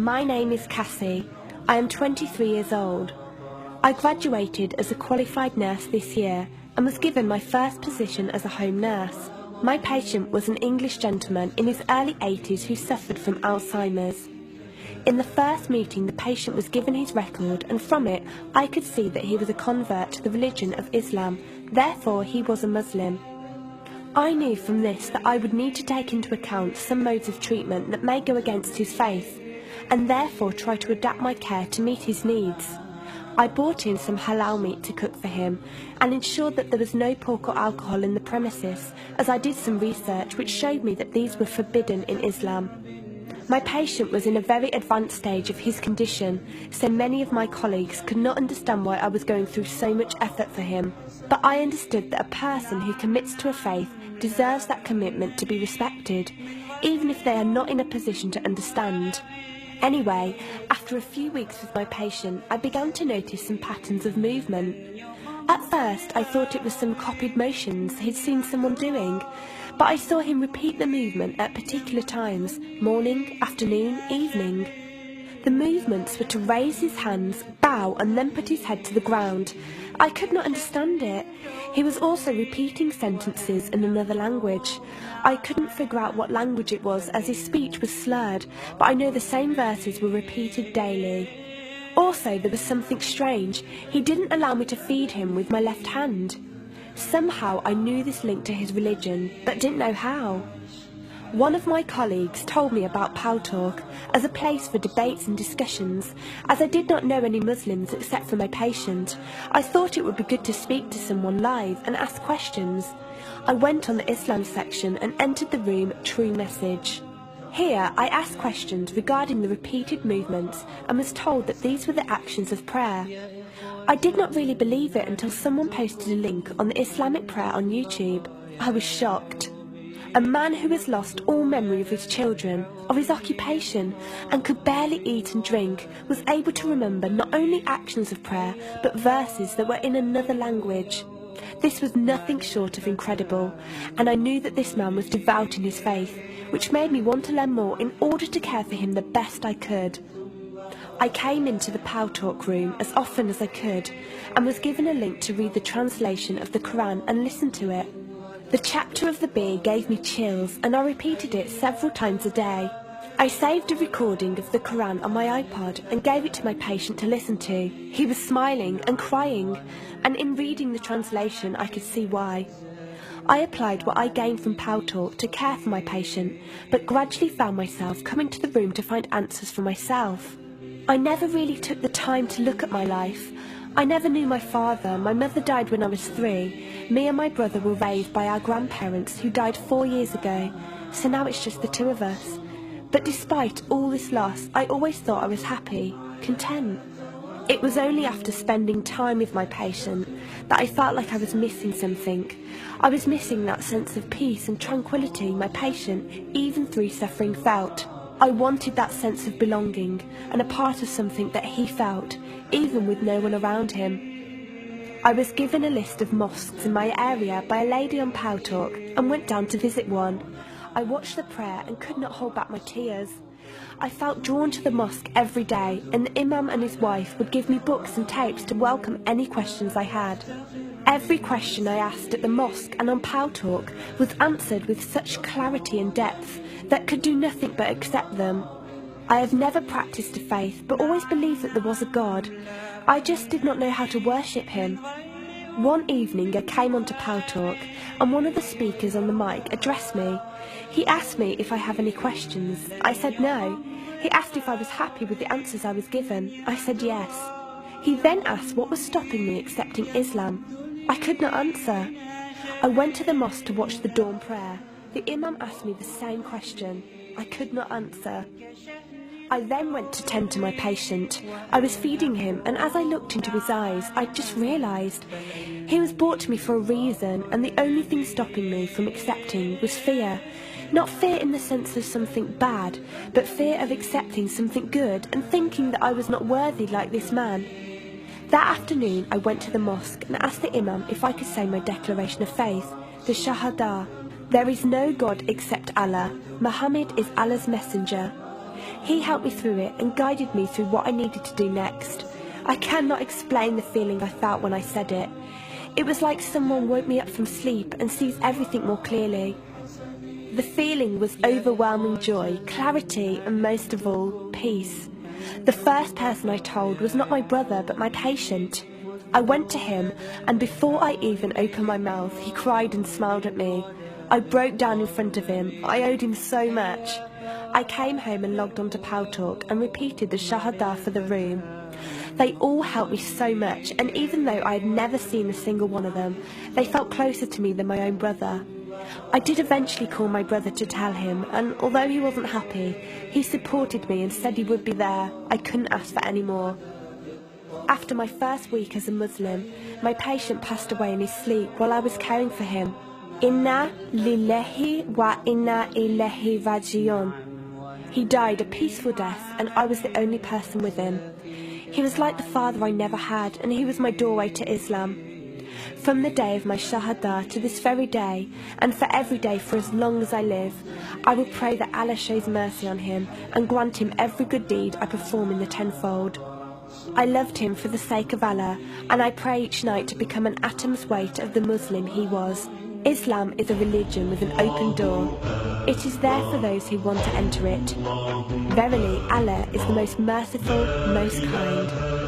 My name is Cassie. I am 23 years old. I graduated as a qualified nurse this year and was given my first position as a home nurse. My patient was an English gentleman in his early 80s who suffered from Alzheimer's. In the first meeting, the patient was given his record, and from it I could see that he was a convert to the religion of Islam, therefore he was a Muslim. I knew from this that I would need to take into account some modes of treatment that may go against his faith, and therefore try to adapt my care to meet his needs. I bought in some halal meat to cook for him and ensured that there was no pork or alcohol in the premises, as I did some research which showed me that these were forbidden in Islam. My patient was in a very advanced stage of his condition, so many of my colleagues could not understand why I was going through so much effort for him. But I understood that a person who commits to a faith deserves that commitment to be respected, even if they are not in a position to understand. Anyway, after a few weeks with my patient, I began to notice some patterns of movement. At first, I thought it was some copied motions he'd seen someone doing, but I saw him repeat the movement at particular times, morning, afternoon, evening. The movements were to raise his hands, bow, and then put his head to the ground. I could not understand it. He was also repeating sentences in another language. I couldn't figure out what language it was, as his speech was slurred, but I know the same verses were repeated daily. Also, there was something strange. He didn't allow me to feed him with my left hand. Somehow I knew this linked to his religion, but didn't know how. One of my colleagues told me about Talk as a place for debates and discussions. As I did not know any Muslims except for my patient, I thought it would be good to speak to someone live and ask questions. I went on the Islam section and entered the room True Message. Here I asked questions regarding the repeated movements and was told that these were the actions of prayer. I did not really believe it until someone posted a link on the Islamic prayer on YouTube. I was shocked. A man who has lost all memory of his children, of his occupation, and could barely eat and drink, was able to remember not only actions of prayer, but verses that were in another language. This was nothing short of incredible, and I knew that this man was devout in his faith, which made me want to learn more in order to care for him the best I could. I came into the Talk room as often as I could, and was given a link to read the translation of the Quran and listen to it. The chapter of the bee gave me chills, and I repeated it several times a day. I saved a recording of the Quran on my iPod and gave it to my patient to listen to. He was smiling and crying, and in reading the translation I could see why. I applied what I gained from Talk to care for my patient, but gradually found myself coming to the room to find answers for myself. I never really took the time to look at my life. I never knew my father. My mother died when I was 3. Me and my brother were raised by our grandparents who died 4 years ago, so now it's just the two of us. But despite all this loss, I always thought I was happy, content. It was only after spending time with my patient that I felt like I was missing something. I was missing that sense of peace and tranquility my patient, even through suffering, felt. I wanted that sense of belonging and a part of something that he felt, even with no one around him. I was given a list of mosques in my area by a lady on Talk and went down to visit one. I watched the prayer and could not hold back my tears. I felt drawn to the mosque every day, and the imam and his wife would give me books and tapes to welcome any questions I had. Every question I asked at the mosque and on Talk was answered with such clarity and depth that could do nothing but accept them. I have never practiced a faith, but always believed that there was a God. I just did not know how to worship him. One evening I came onto Talk, and one of the speakers on the mic addressed me. He asked me if I have any questions. I said no. He asked if I was happy with the answers I was given. I said yes. He then asked what was stopping me accepting Islam. I could not answer. I went to the mosque to watch the dawn prayer. The imam asked me the same question. I could not answer. I then went to tend to my patient. I was feeding him, and as I looked into his eyes, I just realised he was brought to me for a reason, and the only thing stopping me from accepting was fear. Not fear in the sense of something bad, but fear of accepting something good and thinking that I was not worthy like this man. That afternoon I went to the mosque and asked the imam if I could say my declaration of faith, the Shahada. There is no God except Allah. Muhammad is Allah's messenger. He helped me through it and guided me through what I needed to do next. I cannot explain the feeling I felt when I said it. It was like someone woke me up from sleep and sees everything more clearly. The feeling was overwhelming joy, clarity, and most of all, peace. The first person I told was not my brother, but my patient. I went to him, and before I even opened my mouth, he cried and smiled at me. I broke down in front of him. I owed him so much. I came home and logged onto Paltalk and repeated the Shahada for the room. They all helped me so much, and even though I had never seen a single one of them, they felt closer to me than my own brother. I did eventually call my brother to tell him, and although he wasn't happy, he supported me and said he would be there. I couldn't ask for any more. After my first week as a Muslim, my patient passed away in his sleep while I was caring for him. Inna lillahi wa inna ilaihi raji'un. He died a peaceful death, and I was the only person with him. He was like the father I never had, and he was my doorway to Islam. From the day of my Shahada to this very day, and for every day for as long as I live, I will pray that Allah shows mercy on him and grant him every good deed I perform in the tenfold. I loved him for the sake of Allah, and I pray each night to become an atom's weight of the Muslim he was. Islam is a religion with an open door. It is there for those who want to enter it. Verily, Allah is the most merciful, most kind.